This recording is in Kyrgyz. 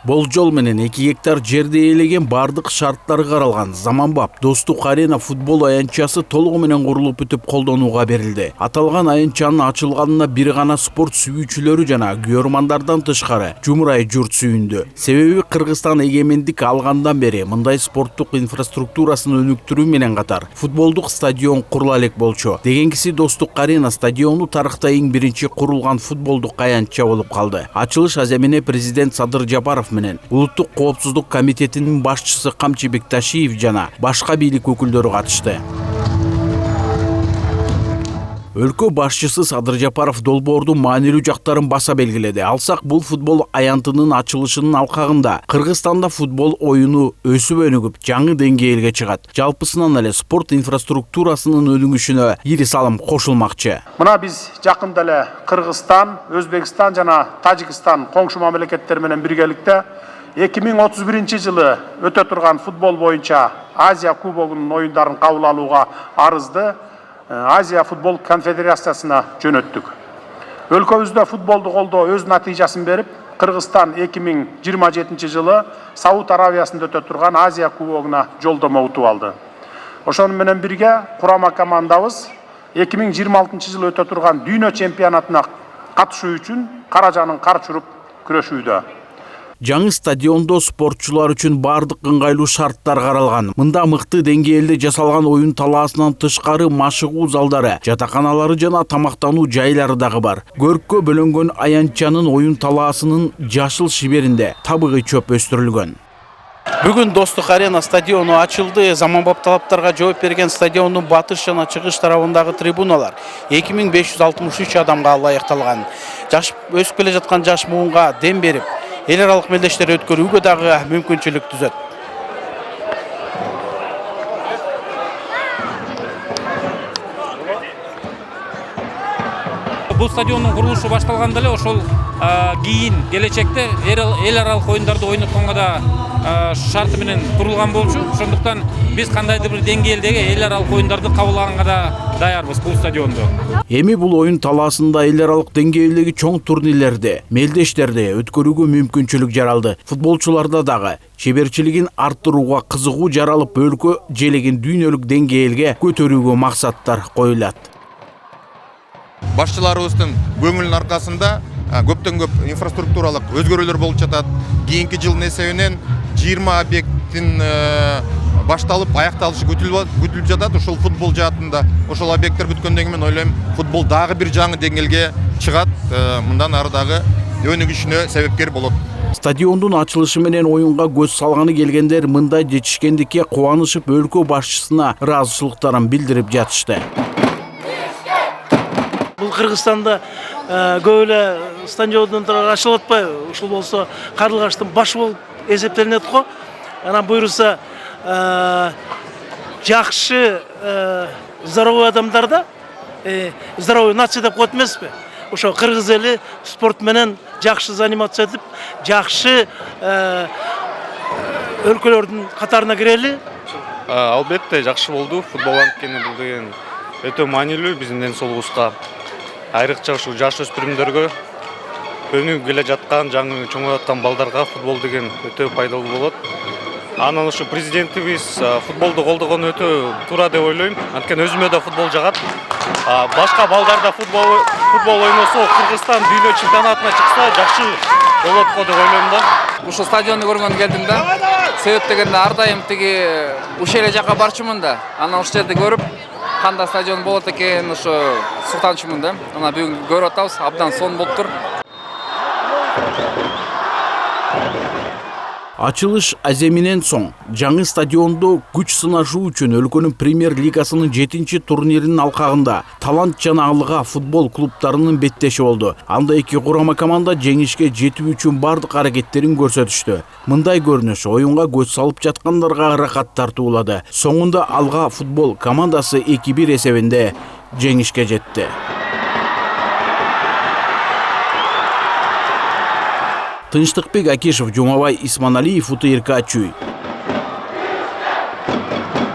Болжол менен 2 гектар жерди ээлеген бардык шарттары каралган заманбап Достук арена футбол аянтчасы толугу менен курулуп бүтүп колдонууга берилди. Аталган аянтчанын ачылганына бир гана спорт сүйүүчүлөрү жана күйөрмандардан тышкары жумурай журт сүйүндү. Себеби Кыргызстан эгемендик алгандан бери мындай спорттук инфраструктурасын өнүктүрүү менен катар футболдук стадион курула элек болчу. Дегенкиси Достук арена стадиону тарыхта эң биринчи курулган футболдук аянтча болуп калды. Ачылыш аземине президент Садыр Жапаров менен Улуттук коопсуздук комитетинин башчысы Камчы Бекташиев жана башка бийлик өкүлдөрү катышты. Өлкө башчысы Садыр Жапаров долбоордун маанилүү жактарын баса белгиледи. Алсак, бул футбол аянтынын ачылышынын алкагында Кыргызстанда футбол оюну өсүп өнүгүп, жаңы деңгээлге чыгат. Жалпысынан эле спорт инфраструктурасынын өнүгүшүнө ири салым кошулмакчы. Мына биз жакында эле Кыргызстан, Өзбекстан жана Тажикстан коңшу мамлекеттер менен биргеликте 2031 жылы өтө турган футбол боюнча Азия кубогунун оюндарын кабыл алууга арызды Азия футбол конфедерациясына жөнөттүк. Өлкөбүздө футболду колдоо өз натыйжасын берип, Кыргызстан 2027 жылы Сауд Аравиясында өтө турган Азия кубогуна жолдомо утуп алды. Ошону менен бирге курама командабыз 2026 жылы өтө турган дүйнө чемпионатына катышуу үчүн каражанын кар чуруп күрөшүүдө. Жаңы стадиондо спортчулар үчүн бардык ыңгайлуу шарттар каралган. Мында мыкты деңгээлде жасалган оюн талаасынан тышкары машыгуу залдары, жатаканалары жана тамактануу жайлары дагы бар. Көрккө бөлөнгөн аянтчанын оюн талаасынын жашыл шиберинде табыгы чөп өстүрүлгөн. Бүгүн Достук арена стадиону ачылды. Заманбап талаптарга жооп берген стадиондун батыш жана чыгыш тарабындагы трибуналар 2563 адамга ылайыкталган. Жаш өсүп келе жаткан жаш муунга дем берип, эл аралык мелдештер өткөрүүгө дагы мүмкүнчүлүк түзөт. Бул стадиондун курулушу башталганда эле ошол кийин келечекте эл аралык оюндарды ойнотконго да шарты менен турулган болчу. Ошондуктан биз кандайдыр бир деңгээлдеги эл аралык оюндарды кабыл алганга да даярбыз бул стадиондо. Эми бул оюн талаасында эл аралык деңгээлдеги чоң турнирлерди, мелдештерди өткөрүүгө мүмкүнчүлүк жаралды. Футболчуларда дагы чеберчилигин арттырууга кызыгуу жаралып, өлкө желегин дүйнөлүк деңгээлге көтөрүүгө максаттар коюлат. Башчыларыбыздын көңүлүнүн аркасында көптөн көп инфраструктуралык өзгөрүүлөр болуп жатат. Кийинки жылдын эсебинен 20 объекттин башталып аякталышы күтүлүп жатат. Ошол футбол жаатында ошол объекттер бүткөндөн кийин мен ойлойм, футбол дагы бир жаңы деңгээлге чыгат. Мындан ары дагы өнүгүшүнө себепкер болот. Стадиондун ачылышы менен оюнга көз салганы келгендер мындай жетишкендикке кубанышып, өлкө башчысына ыраазычылыктарын билдирип жатышты. Бул Кыргызстанда көп эле стадиондор ачылып атпайбы? Ушул болсо Карлыгаштын башы болуп эсептелинет го. Анан буйруса жакшы здоровый адамдарда здоровый нация деп коет эмеспи? Ошо кыргыз эли спорт менен жакшы заниматься этип, жакшы өлкөлөрдүн катарына кирели. Албетте жакшы болду. Футбол анткени бул деген өтө маанилүү биздин ден соолугубузга. Айрыкча ушул жаш өспүрүмдөргө өнүгүп келе жаткан, жаңы чоңоюп аткан балдарга футбол деген өтө пайдалуу болот. Анан ушу президентибиз футболду колдогону өтө туура деп ойлойм. Анткени өзүмө да футбол жагат. Башка балдар да футбол ойносо, Кыргызстан дүйнө чемпионатына чыкса жакшы болот го деп ойлойм да. Ушул стадионду көргөнгө келдим да. Себеп дегенде ар дайым тиги ушул эле жакка барчумун да. Анан ушул жерди көрүп, кандай стадион болот экен ошо суктанчумун да. Анан бүгүн көрүп атабыз, абдан сонун болуптур. Ачылыш аземинен соң жаңы стадиондо күч сынашуу үчүн өлкөнүн премьер лигасынын 7-чи турниринин алкагында талант жана алыга футбол клубтарынын беттеши болду. Анда 2 курама команда жеңишке жетүү үчүн бардык аракеттерин көрсөтүштү. Мындай көрүнүш оюнга көз салып жаткандарга ырахат тартуулады. Соңунда алга футбол командасы 2-1 эсебинде жеңишке жетти. Тынчтыкбек Акишев, Жумабай Исманалиев, УТРК Чүй.